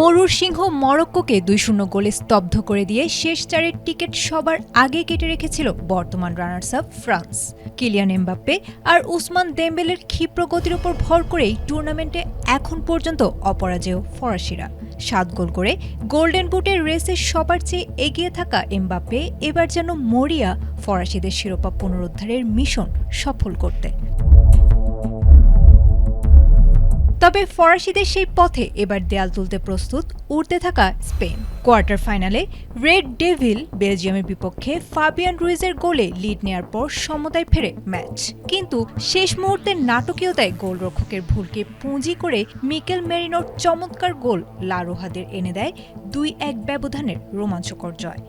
মরুর সিংহ মরক্কোকে ২-০ গোলে স্তব্ধ করে দিয়ে শেষ চারের টিকিট সবার আগে কেটে রেখেছিল বর্তমান runners up France. Kylian Mbappe আর উসমান দেমবেলের ক্ষিপ্র গতির উপর ভর করেই টুর্নামেন্টে এখন পর্যন্ত অপরাজেয় ফরাসিরা। ৭ গোল করে গোল্ডেন বুটের রেসে সবার চেয়ে এগিয়ে থাকা এমবাপ্পে এবার যেন মরিয়া ফরাসিদের শিরোপা পুনরুদ্ধারের মিশন সফল করতে। তবে ফরাসিদের সেই পথে এবার দেয়াল তুলতে প্রস্তুত উড়তে থাকা স্পেন। কোয়ার্টার ফাইনালে রেড ডেভিল বেলজিয়ামের বিপক্ষে ফাবিয়ান রুইজের গোলে লিড নেয়ার পর সমতায় ফেরে ম্যাচ, কিন্তু শেষ মুহূর্তের নাটকীয়তায় গোলরক্ষকের ভুলকে পুঁজি করে মিকেল মেরিনোর চমৎকার গোল লা রোহাদের এনে দেয় ২-১ ব্যবধানের রোমাঞ্চকর জয়।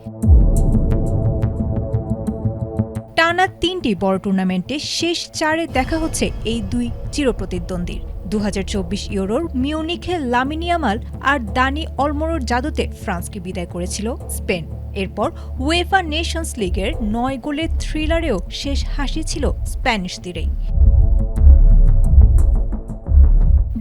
টানা ৩টি বড় টুর্নামেন্টে শেষ চারে দেখা হচ্ছে এই দুই চিরপ্রতিদ্বন্দ্বীর। ২০২৪ ইউরোর মিউনিখে লামিন ইয়ামাল আর দানি অলমোর জাদুতে ফ্রান্সকে বিদায় করেছিল স্পেন। এরপর উয়েফা নেশনস লিগের ৯ গোলের থ্রিলারেও শেষ হাসি ছিল স্প্যানিশ তীরেই।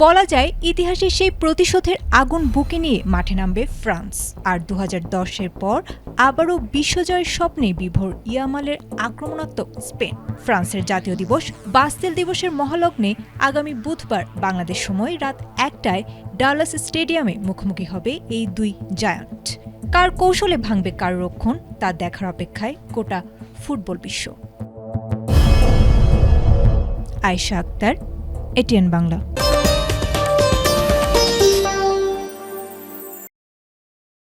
বলা যায় ইতিহাসে সেই প্রতিশোধের আগুন বুকে নিয়ে মাঠে নামবে ফ্রান্স। আর ২০১০-এর পর আবারও বিশ্বজয়ের স্বপ্নে বিভোর ইয়ামালের আক্রমণাত্মক স্পেন। ফ্রান্সের জাতীয় দিবস বাস্তিল দিবসের মহালগ্নে আগামী বুধবার বাংলাদেশ সময় রাত ১টায় ডালাস স্টেডিয়ামে মুখোমুখি হবে এই দুই জায়ান্ট। কার কৌশলে ভাঙবে কার রক্ষণ তা দেখার অপেক্ষায় গোটা ফুটবল বিশ্ব। আয়েশা আক্তার, এটিএন বাংলা।